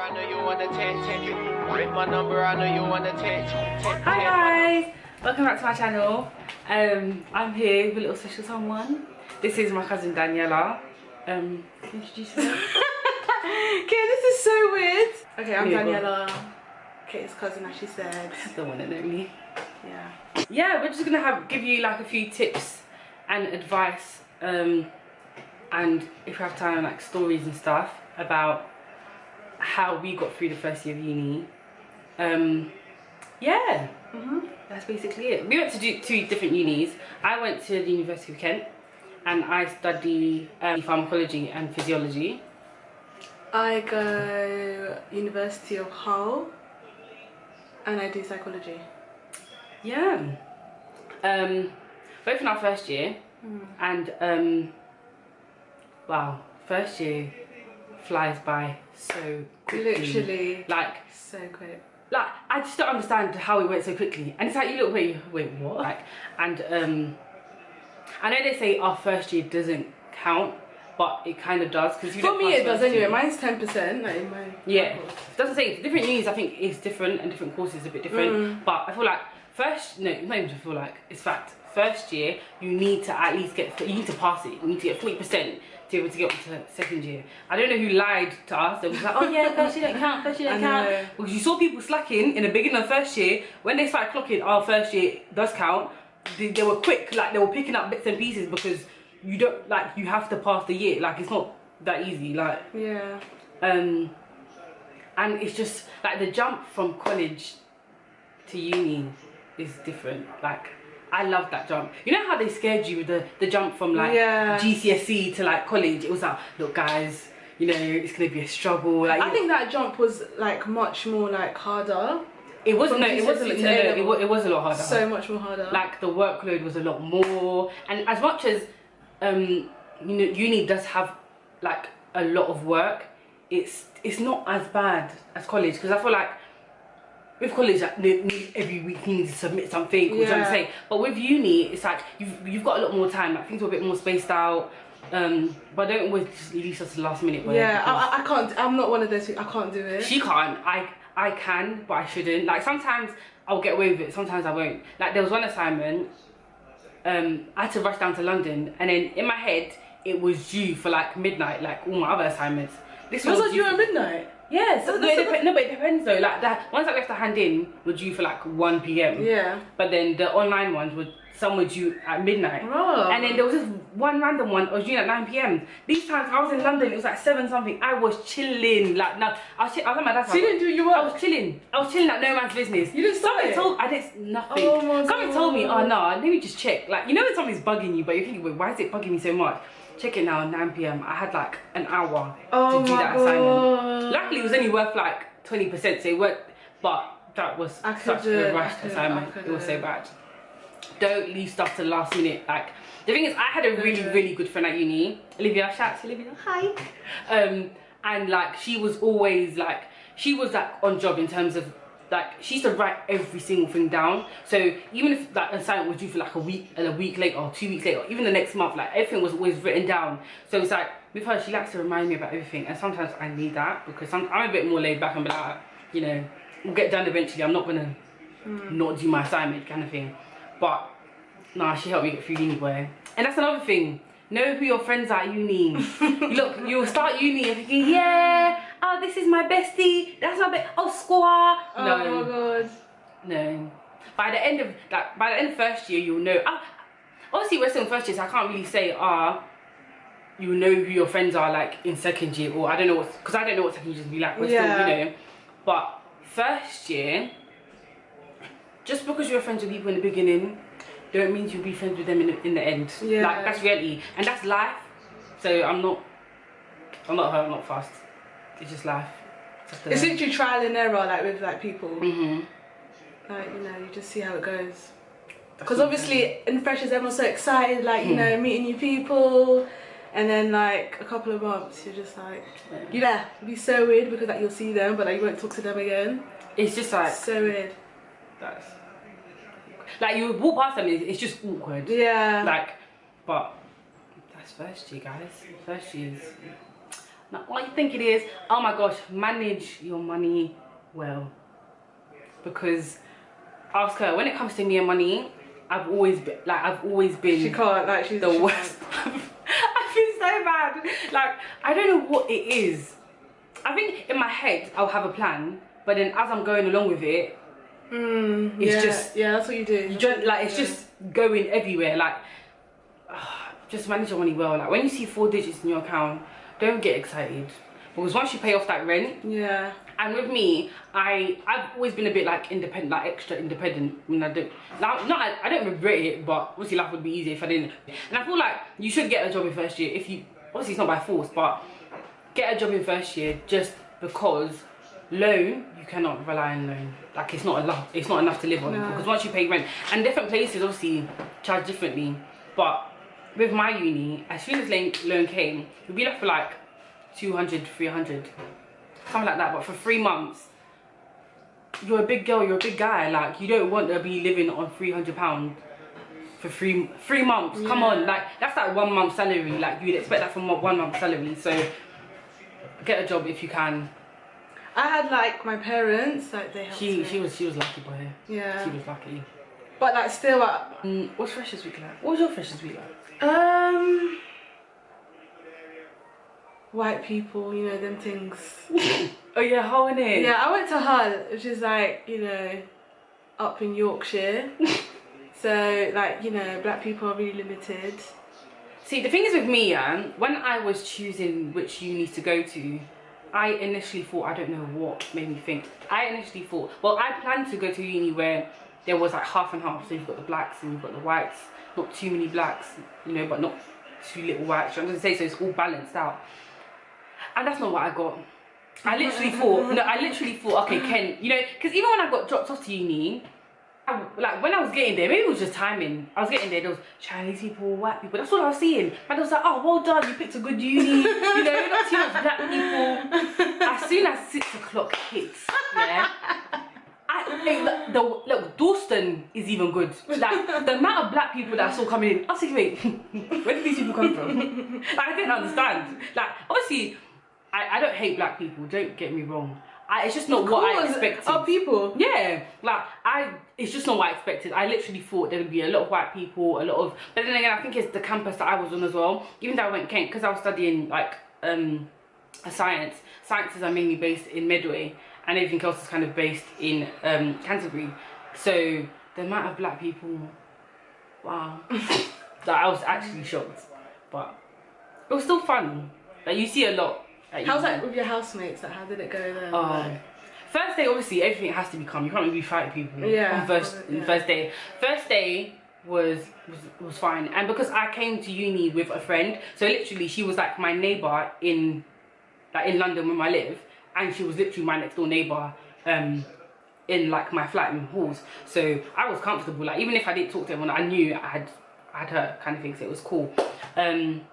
I know you wanna take it. Ring my number, I know you wanna take. Hi guys, welcome back to my channel. I'm here with a little special someone. This is my cousin Daniela. Introduce yourself. Okay, this is so weird. Okay, I'm Daniela, Kate's cousin, as she said. The one and only. Yeah. Yeah, we're just gonna give you like a few tips and advice, and if we have time, like stories and stuff about how we got through the first year of uni. Yeah, that's basically it. We went to do 2 different unis. I went to the University of Kent and I study pharmacology and physiology. I go University of Hull and I do psychology. Yeah. Both in our first year, and wow, first year flies by so quickly. Literally, like so quick. Like I just don't understand how it went so quickly, and it's like you look, wait what? Like, and I know they say our first year doesn't count, but it kind of does, because for me it does anyway. Mine's 10%. Like in my yeah, it doesn't say different unis. I think it's different, and different courses a bit different. But I feel like not even feel like, it's fact. First year you need to at least you need to pass it. You need to get 40% to be able to get up to second year. I don't know who lied to us. They was like, oh yeah, first year don't count, first year don't count. Because you saw people slacking in the beginning of first year. When they started clocking, our first year does count. They were quick, like they were picking up bits and pieces, because you don't, like, you have to pass the year. Like, it's not that easy. Like, yeah. And it's just like the jump from college to uni is different. Like, I love that jump. You know how they scared you with the jump from like GCSE to like college? It was like, look guys, you know, it's gonna be a struggle. Like, I think that jump was like much more like harder. It wasn't. No, it was a lot harder. So much more harder. Like the workload was a lot more, and as much as you know, uni does have like a lot of work, it's not as bad as college, because I feel like with college, like, every week you need to submit something, or something to say. But with uni, it's like you've got a lot more time. Like, things are a bit more spaced out. But don't always just leave us to the last minute. Yeah, I can't. I'm not one of those who, I can't do it. She can't. I can, but I shouldn't. Like, sometimes I'll get away with it. Sometimes I won't. Like, there was one assignment. I had to rush down to London, and then in my head it was due for like midnight, like all my other assignments. This was due at midnight. Yes, no, but it depends though. Like, that ones that we have to hand in were due for like 1 PM. Yeah. But then the online ones some were due at midnight. Oh. And then there was this one random one that was due at 9 PM. These times I was in London, it was like 7 something. I was chilling. Like, no, I was at my dad's house. So you didn't do your work? I was chilling like no man's business. You didn't stop it? I did nothing. Oh my Something God. told me, oh no, let me just check. Like, you know when something's bugging you, but you're thinking, wait, why is it bugging me so much? Check it now, 9 PM. I had like an hour to do that assignment. Luckily, it was only worth like 20%, so it worked. But that was such a rushed assignment. It was so bad. Don't leave stuff to the last minute. Like, the thing is, I had a really good friend at uni, Olivia. Shout out to Olivia. Hi. And like, she was always like, on job in terms of, like, she used to write every single thing down. So even if that assignment was due for like a week later, or 2 weeks later, or even the next month, like, everything was always written down. So it's like, with her, she likes to remind me about everything, and sometimes I need that, because I'm a bit more laid back and be like, you know, we'll get done eventually. I'm not gonna not do my assignment kind of thing. But nah, she helped me get through uni, boy. And that's another thing. Know who your friends are at uni. Look, you'll start uni and thinking, yeah, oh, this is my bestie. That's my oh, squaw. No. Oh my God. No. By the end of first year, you'll know. Obviously, we're still in first year, so I can't really say, you know who your friends are like in second year, or I don't know because I don't know what second year is be like. We're still, you know. But first year, just because you're friends with people in the beginning, don't mean you'll be friends with them in the end. Yeah. Like, that's reality, and that's life. So I'm not hurt, I'm not fast. It's just life. It's literally trial and error, like with like people. Like, you know, you just see how it goes. Because obviously in freshers, everyone's so excited, like, you know, meeting new people, and then like a couple of months, you're just like, it'd be so weird, because like you'll see them, but like you won't talk to them again. It's just like so weird. That's like, you walk past them, it's just awkward. Yeah. Like, but that's first year, guys. First year's not what you think it is. Oh my gosh, manage your money well. Because ask her, when it comes to me and money, I've always been She can't, like, she's the worst. I feel so bad. Like, I don't know what it is. I think in my head I'll have a plan, but then as I'm going along with it, it's just that's what you do. You don't, like, it's just going everywhere. Like, just manage your money well. Like, when you see 4 digits in your account, don't get excited, because once you pay off that rent, and with me, I've always been a bit like independent, like extra independent. When I don't, I don't regret it, but obviously life would be easier if I didn't. And I feel like you should get a job in first year. If you, obviously it's not by force, but get a job in first year, just because loan, you cannot rely on loan. Like, it's not enough to live on, because once you pay rent, and different places obviously charge differently, but with my uni, as soon as loan came, you'd be left for like 200, 300, something like that. But for 3 months, you're a big girl, you're a big guy, like, you don't want to be living on £300 for three months. Come on, like, that's like 1 month's salary. Like, you'd expect that from 1 month's salary. So get a job if you can. I had, like, my parents, like, they helped me. She was lucky, boy. Yeah, she was lucky. But like, still, what's Freshers Week like? What was your Freshers Week like? White people, you know, them things. Oh yeah, Hull, innit? Yeah, I went to Hull, which is like, you know, up in Yorkshire. So, like, you know, black people are really limited. See, the thing is with me, when I was choosing which unis to go to, I initially thought, I don't know what made me think. I initially thought, well, I planned to go to a uni where there was like half and half. So you've got the blacks and you've got the whites. Not too many blacks, you know, but not too little whites. I'm gonna say, so it's all balanced out. And that's not what I got. I literally thought, okay, Ken, you know, because even when I got dropped off to uni, like, when I was getting there, maybe it was just timing. I was getting there was Chinese people, white people. That's all I was seeing. And I was like, oh, well done, you picked a good uni. You know, not too much black people. As soon as 6 o'clock hits, yeah, look, Dalston is even good. Like, the amount of black people that I saw coming in, I was like, wait, where did these people come from? Like, I didn't understand. Like, obviously, I don't hate black people, don't get me wrong. It's just not what I expected. Are people? Yeah, like, it's just not what I expected. I literally thought there would be a lot of white people, a lot of, but then again, I think it's the campus that I was on as well. Even though I went Kent, because I was studying like a sciences are mainly based in Medway, and everything else is kind of based in Canterbury. So the amount of black people, wow, that I was actually shocked. But it was still fun. Like, you see a lot. How's that with your housemates? Like, how did it go there? First day, obviously, everything has to be calm. You can't really fight people. Yeah. On first day. First day was fine, and because I came to uni with a friend, so literally she was like my neighbour in London where I live, and she was literally my next door neighbour in like my flat in halls. So I was comfortable. Like, even if I didn't talk to everyone, I knew I had her, kind of thing. So it was cool. And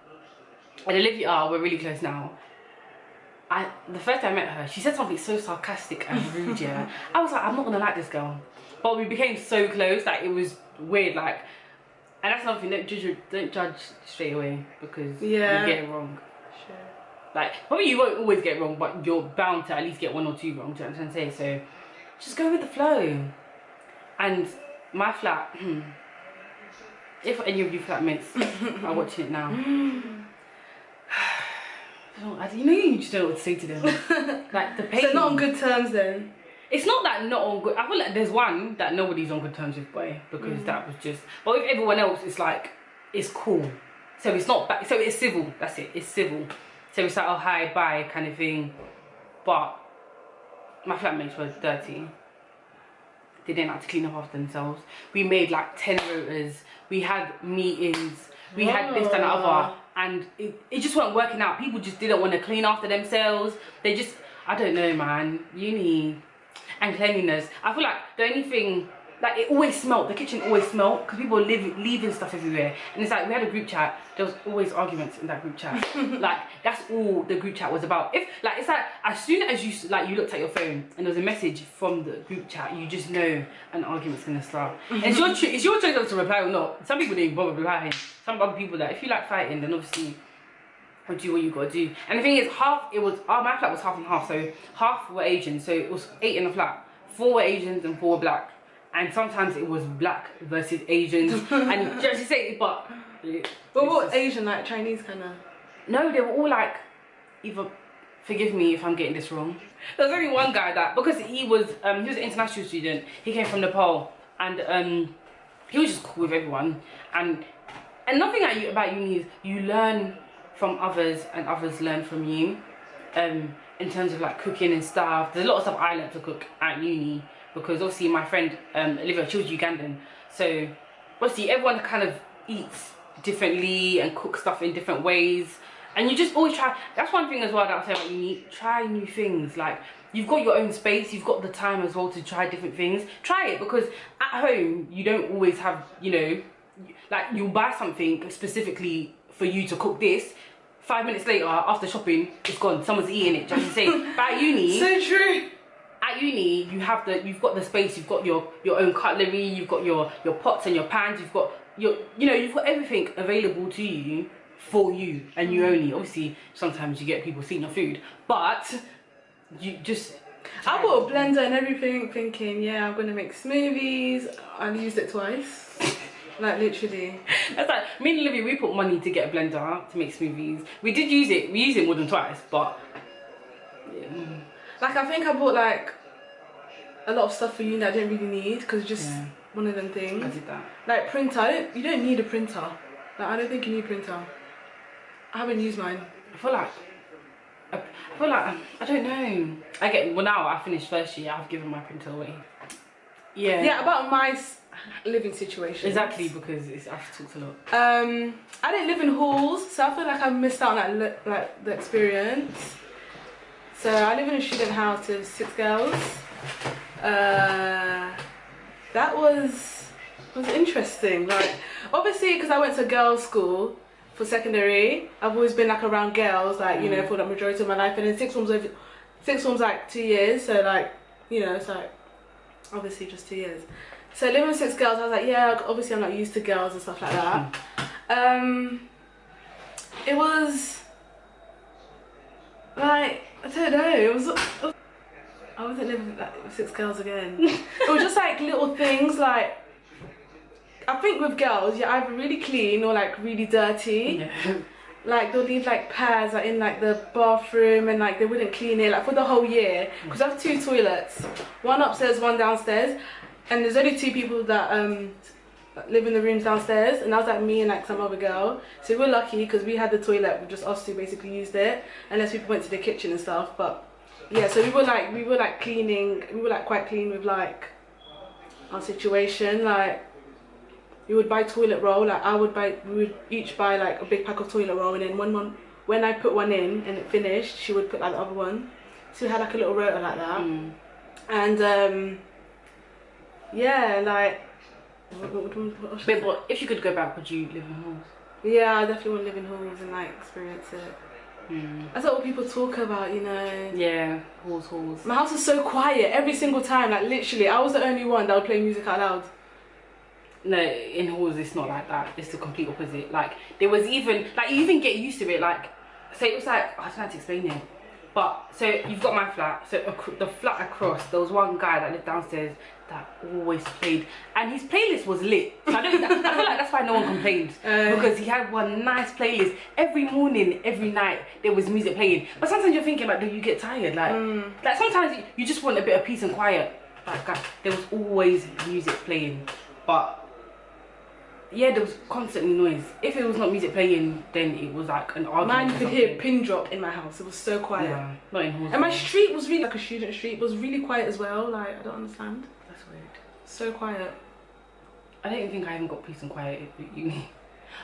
Olivia, we're really close now. The first time I met her, she said something so sarcastic and rude, yeah. I was like, I'm not gonna like this girl. But we became so close, like, it was weird, like, and that's another thing, don't judge straight away, because you get it wrong. Sure. Like, probably you won't always get it wrong, but you're bound to at least get 1 or 2 wrong, do you know what I'm trying to say? So, just go with the flow. And my flat, if any of you flatmates are watching it now, you know, you just don't know what to say to them. Like, the pain. So not on good terms then? It's not that not on good. I feel like there's one that nobody's on good terms with, boy, because that was just. But with everyone else, it's like, it's cool. So it's not bad. So it's civil. That's it. It's civil. So it's like, oh, hi, bye, kind of thing. But my flatmates were dirty. They didn't like to clean up after themselves. We made like 10 rotas. We had meetings. We had this and the other. And it just wasn't working out. People just didn't want to clean after themselves. They just, I don't know, man. Uni and cleanliness. I feel like the only thing, like, it always smelled. The kitchen always smelled because people were leaving stuff everywhere. And it's like, we had a group chat. There was always arguments in that group chat. Like, that's all the group chat was about. If, like, it's like, as soon as you, like, you looked at your phone and there was a message from the group chat, you just know an argument's gonna start. And it's your choice to reply or not. Some people didn't bother replying. Some other people, that if you like fighting, then obviously or do what you gotta do. And the thing is, my flat was half and half, so half were Asian, so it was 8 in the flat. 4 were Asians and 4 were black. And sometimes it was black versus Asians. And just to say, but what Asian, like Chinese kind of? No, they were all like, either, forgive me if I'm getting this wrong. There was only one guy that, because he was an international student, he came from Nepal, and he was just cool with everyone. And nothing about uni is you learn from others and others learn from you. In terms of like cooking and stuff, there's a lot of stuff I learned to cook at uni, because obviously my friend Olivia, she was Ugandan, so obviously everyone kind of eats differently and cooks stuff in different ways, and you just always try. That's one thing as well that I say about uni: try new things. Like, you've got your own space, you've got the time as well to try different things. Try it, because at home you don't always have, you know, like you'll buy something specifically for you to cook this. 5 minutes later, after shopping, it's gone. Someone's eating it. Just to say, but at uni, so true. At uni, you've got the space. You've got your own cutlery. You've got your pots and your pans. You've got you've got everything available to you for you and you only. Obviously, sometimes you get people seeing your food, but you just. I bought a blender and everything, thinking, yeah, I'm gonna make smoothies. I used it twice. Like, literally. That's like, me and Olivia, we put money to get a blender to make smoothies. We did use it. We used it more than twice, but yeah. Like, I think I bought like a lot of stuff for uni that I didn't really need, because it's just one of them things. I did that. Like, printer. You don't need a printer. Like, I don't think you need a printer. I haven't used mine. I feel like I don't know. Well, now I finished first year, I've given my printer away. Yeah. Yeah, about my living situation. Exactly, because I've talked a lot. I didn't live in halls, so I feel like I missed out on like the experience. So I live in a student house with 6 girls. That was interesting. Like, obviously, because I went to girls' school for secondary, I've always been like around girls, like, you know, for the majority of my life. And then sixth form's like 2 years, so like, you know, it's like obviously just 2 years. So living with 6 girls, I was like, yeah, obviously I'm not used to girls and stuff like that. It was like, I don't know, I wasn't living with 6 girls again. It was just like little things, like, I think with girls, you're either really clean or like really dirty. Yeah. Like, they'll leave like pads like in like the bathroom, and like they wouldn't clean it like for the whole year. Because I have 2 toilets, one upstairs, one downstairs, and there's only 2 people that live in the rooms downstairs, and that was like me and like some other girl. So we're lucky because we had the toilet, just us 2 basically used it, unless people went to the kitchen and stuff. But yeah, so we were like cleaning, we were like quite clean with like our situation. Like, we would buy toilet roll, like we would each buy like a big pack of toilet roll, and then when I put one in and it finished, she would put like the other one. So we had like a little rota like that. And yeah, like, but if you could go back, would you live in halls? Yeah, I definitely want to live in halls and like experience it. That's what people talk about, you know. Yeah, halls. My house is so quiet every single time, like literally I was the only one that would play music out loud. No, in halls it's not like that. It's the complete opposite. Like, there was even, like, you even get used to it. Like, so it was like, I don't know how to explain it, but so you've got my flat, so the flat across, there was one guy that lived downstairs that always played, and his playlist was lit. So I feel like that's why no one complained, because he had one nice playlist. Every morning, every night there was music playing. But sometimes you're thinking, like, do you get tired? Like sometimes you just want a bit of peace and quiet. Like, there was always music playing, but yeah, there was constantly noise. If it was not music playing, then it was like an argument. Man, you could hear a pin drop in my house. It was so quiet. Yeah, not in halls. And my street was really like a student street. It was really quiet as well. Like, I don't understand. That's weird. So quiet. I don't think I even got peace and quiet at uni.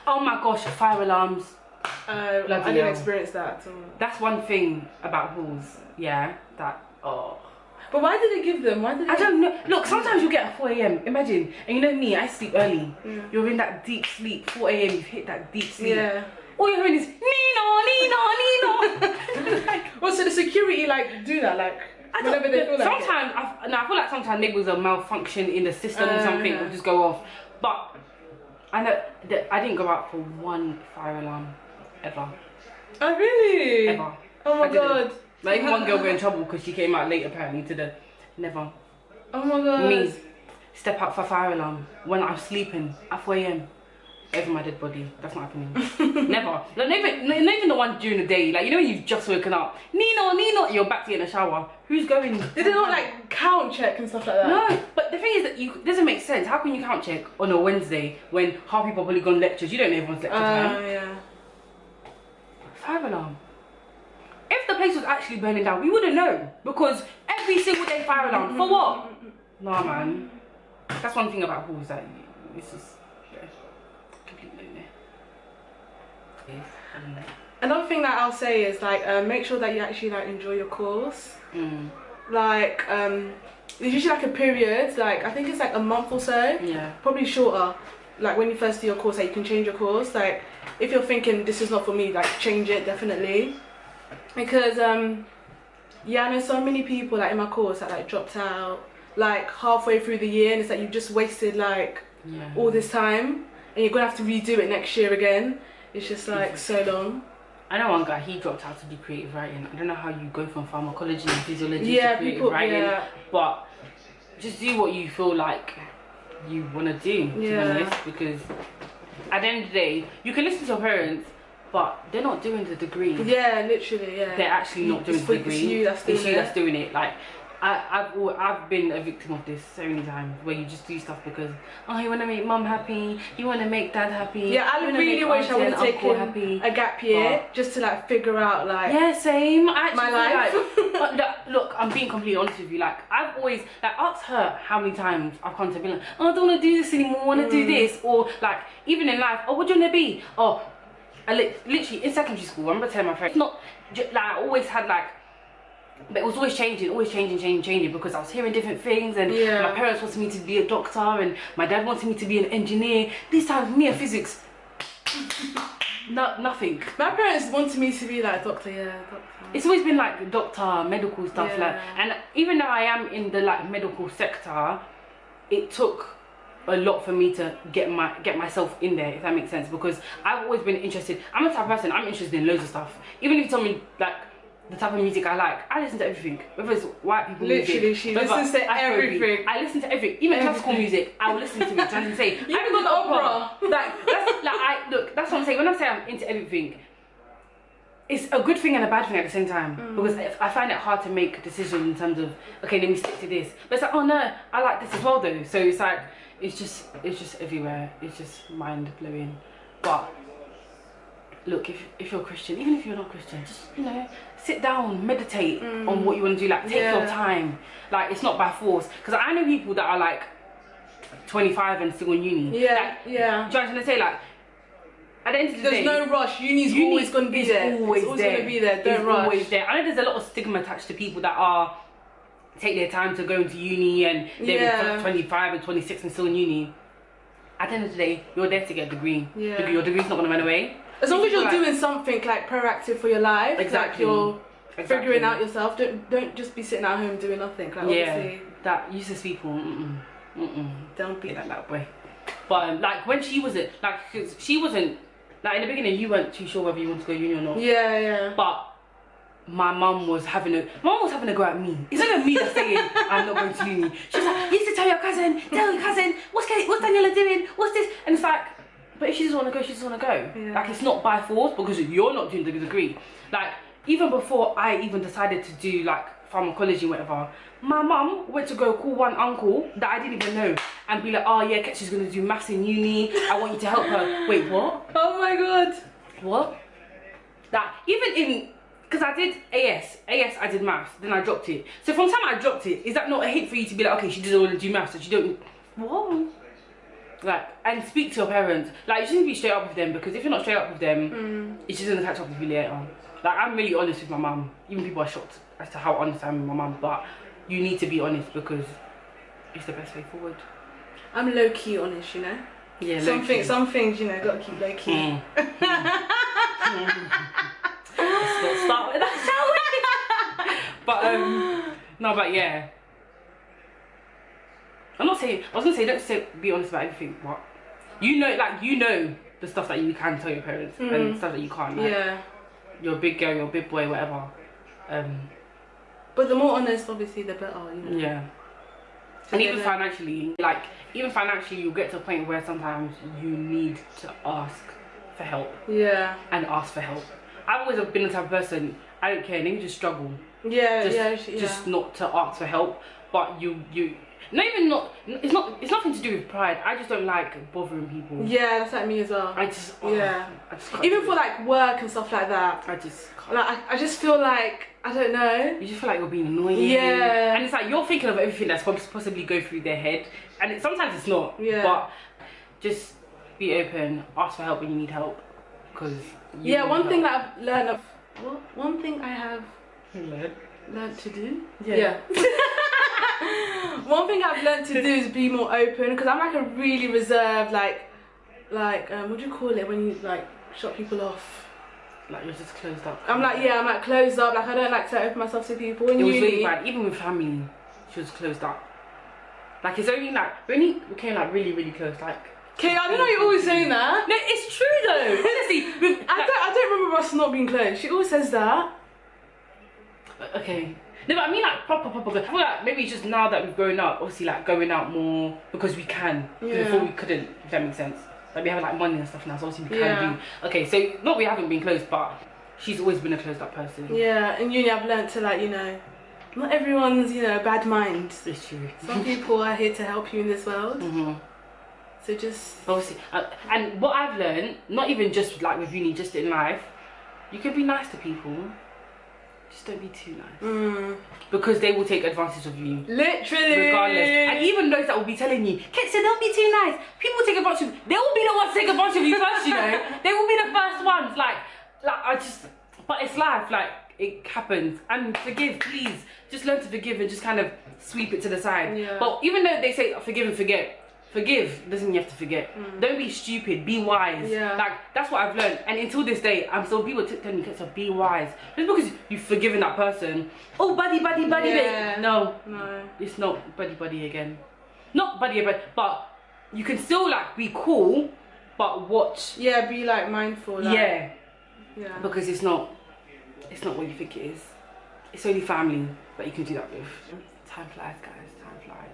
Oh my gosh, fire alarms. I didn't experience that at all. That's one thing about halls. Yeah, But why did they give them? Why did they? I don't know. Look, sometimes you get at 4 AM. Imagine, and you know me, I sleep early. Yeah. You're in that deep sleep. 4 AM, you've hit that deep sleep. Yeah. All you're hearing is Nino. Well, so the security like do that, like whenever they feel like. Sometimes I feel like sometimes maybe it was a malfunction in the system or something. Will just go off. But I know that I didn't go out for one fire alarm ever. Oh really? Ever. Oh my I didn't. god. Like even one girl got in trouble because she came out late apparently to the. Never. Oh my god. Me. Step out for fire alarm when I'm sleeping at 4 a.m. over my dead body. That's not happening. Never. Like, not even the one during the day. Like, you know when you've just woken up. Nino, you're back to get in the shower. Who's going? Did it not like count check and stuff like that? No, but the thing is that it doesn't make sense. How can you count check on a Wednesday when half people probably gone lectures? You don't know everyone's lecture time. Yeah. Fire alarm. If the place was actually burning down, we wouldn't know. Because every single day fire alarm. For what? Nah, man. That's one thing about halls that it's just completely no. Another thing that I'll say is like make sure that you actually like enjoy your course. Like there's usually like a period, like I think it's like a month or so. Yeah. Probably shorter. Like when you first do your course, like you can change your course. Like if you're thinking this is not for me, like change it definitely. Because yeah, I know so many people like in my course that like dropped out like halfway through the year, and it's like you've just wasted like all this time, and you're gonna have to redo it next year again. It's just like so long. I know one guy, he dropped out to do creative writing. I don't know how you go from pharmacology and physiology to creative writing, but just do what you feel like you want to do, to be honest, because at the end of the day, you can listen to your parents, but they're not doing the degree. Yeah, literally, yeah. They're actually not doing the degree. It's you that's doing it. Like, I've been a victim of this so many times, where you just do stuff because you want to make mum happy, you want to make dad happy. Yeah, I really wish I would have taken a gap year just to like figure out like same. Actually, my life. Like, look, I'm being completely honest with you. Like I've always like asked her how many times I've come to be like, I don't want to do this anymore. I want to do this, or like even in life, what do you want to be? I literally in secondary school, I remember telling my friends, not like I always had like. But it was always changing because I was hearing different things, and my parents wanted me to be a doctor and my dad wanted me to be an engineer. These times, me and physics, nothing. My parents wanted me to be like doctor, It's always been like doctor, medical stuff, like, and even though I am in the like medical sector, it took a lot for me to get myself in there, if that makes sense, because I've always been interested. I'm the type of person, I'm interested in loads of stuff. Even if you tell me like the type of music I like, I listen to everything. Whether it's white people literally music, she listens to everything. I listen to everything, even classical music. I will listen to it. Trying to say, you even got the opera. Like that's what I'm saying. When I say I'm into everything, it's a good thing and a bad thing at the same time, because I find it hard to make decisions in terms of, okay, let me stick to this. But it's like, oh no, I like this as well though. So it's like it's just everywhere. It's just mind blowing. But look, if you're a Christian, even if you're not Christian, just, you know, sit down, meditate on what you want to do. Like, take your time. Like, it's not by force. Because I know people that are like 25 and still in uni. Yeah, like, do you know what I'm trying to say? Like, at the end of the day, there's no rush. Uni always going to be there. Always it's always going to be there. Don't rush. Always there. I know there's a lot of stigma attached to people that are take their time to go into uni and they're 25 and 26 and still in uni. At the end of the day, you're there to get a degree. Yeah. Your degree's not going to run away. As long as you're doing something like proactive for your life, exactly. Like you're figuring out yourself. Don't just be sitting at home doing nothing. Like obviously, that useless people. Don't be that way. But like when she wasn't like, cause she wasn't like in the beginning, you weren't too sure whether you want to go uni or not. Yeah. But my mum was having a go at me. It's not even me that's saying I'm not going to uni. She was like, you need to tell your cousin, what's Daniela doing? What's this? And it's like, but if she doesn't want to go, she doesn't want to go. Yeah. Like, it's not by force because you're not doing the degree. Like, even before I even decided to do like pharmacology, whatever, my mum went to go call one uncle that I didn't even know and be like, oh yeah, Ketchy's gonna do maths in uni. I want you to help her. Wait, what? Oh my god. What? That even in, because I did AS I did maths, then I dropped it. So from the time I dropped it, is that not a hint for you to be like, okay, she doesn't want to do maths, so she don't, what? Like, and speak to your parents. Like, you shouldn't be straight up with them, because if you're not straight up with them, it's just gonna catch up with you later. Like, I'm really honest with my mum. Even people are shocked as to how honest I am with my mum, but you need to be honest because it's the best way forward. I'm low-key honest, you know? Yeah, some things, you know, gotta keep low-key. Let's not start with that, shall we? But, no, but yeah. I was gonna say, don't say be honest about everything, but you know, like, you know the stuff that you can tell your parents and stuff that you can't. Like, you're a big girl, you're a big boy, whatever. But the more honest, obviously, the better. You know? Yeah. And even financially, you'll get to a point where sometimes you need to ask for help. Yeah. And ask for help. I've always been the type of person, I don't care, let me just struggle. Yeah, just not to ask for help, but it's nothing to do with pride. I just don't like bothering people. Yeah, that's like me as well. I just can't even for like work and stuff like that. I just can't. Like I just feel like, I don't know. You just feel like you're being annoying. Yeah. And it's like you're thinking of everything that's possibly go through their head, and sometimes it's not. Yeah. But just be open, ask for help when you need help, because one thing that I've learned one thing I have learned to do. Yeah. One thing I've learned to do is be more open, because I'm like a really reserved, like what do you call it when you like shut people off? Like you're just closed up. I'm like closed up. Like I don't like to open myself to people. It was really bad. Even with family, she was closed up. Like it's only like we only became like really really close. Like. Okay, I don't know you're always saying that. No, it's true though. Honestly, I don't remember us not being close. She always says that. Okay. No, but I mean like proper. I feel like maybe it's just now that we've grown up, obviously like going out more because we can. Yeah. Before we couldn't, if that makes sense. Like we have like money and stuff now, so obviously we can do. Okay, so not we haven't been close, but she's always been a closed up person. Yeah, in uni I've learnt to like, you know, not everyone's, you know, bad mind. It's true. Some people are here to help you in this world. So just obviously, and what I've learned, not even just like with uni, just in life, you can be nice to people. Just don't be too nice. Because they will take advantage of you. Literally. Regardless. And even those that will be telling you, Ketsa, don't be too nice. People take advantage of you. They will be the ones to take advantage of you first, you know. They will be the first ones. But it's life. Like, it happens. And forgive, please. Just learn to forgive and just kind of sweep it to the side. Yeah. But even though they say forgive and forget, forgive doesn't mean you have to forget. Don't be stupid, be wise. Yeah. Like that's what I've learned, and until this day I'm still people telling me to be wise. Just because you've forgiven that person, oh buddy, yeah. No, it's not buddy again. Not buddy, but you can still like be cool, but watch. Yeah, be like mindful. Like, yeah. Because it's not what you think it is. It's only family that you can do that with. Time flies, guys. Time flies.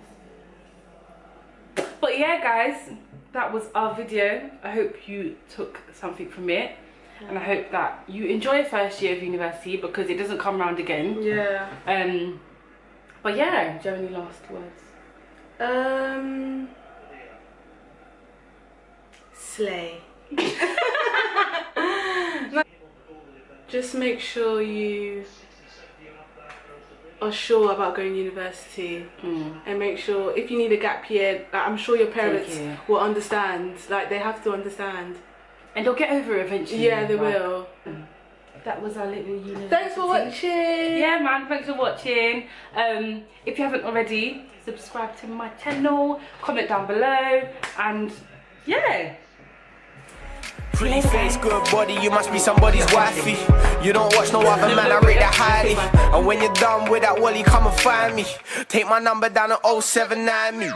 But yeah guys, that was our video. I hope you took something from it, and I hope that you enjoy first year of university, because it doesn't come round again. But yeah, do you have any last words? Slay. Just make sure you are sure about going to university, and make sure if you need a gap year, I'm sure your parents will understand. Like they have to understand, and they'll get over it eventually. Yeah, they will. That was our little university. Thanks for watching. Yeah man, thanks for watching. If you haven't already, subscribe to my channel, comment down below, and yeah. Pretty face, good body, you must be somebody's wifey. You don't watch no other man, I rate that highly. And when you're done with that wally, come and find me. Take my number down at 079 me.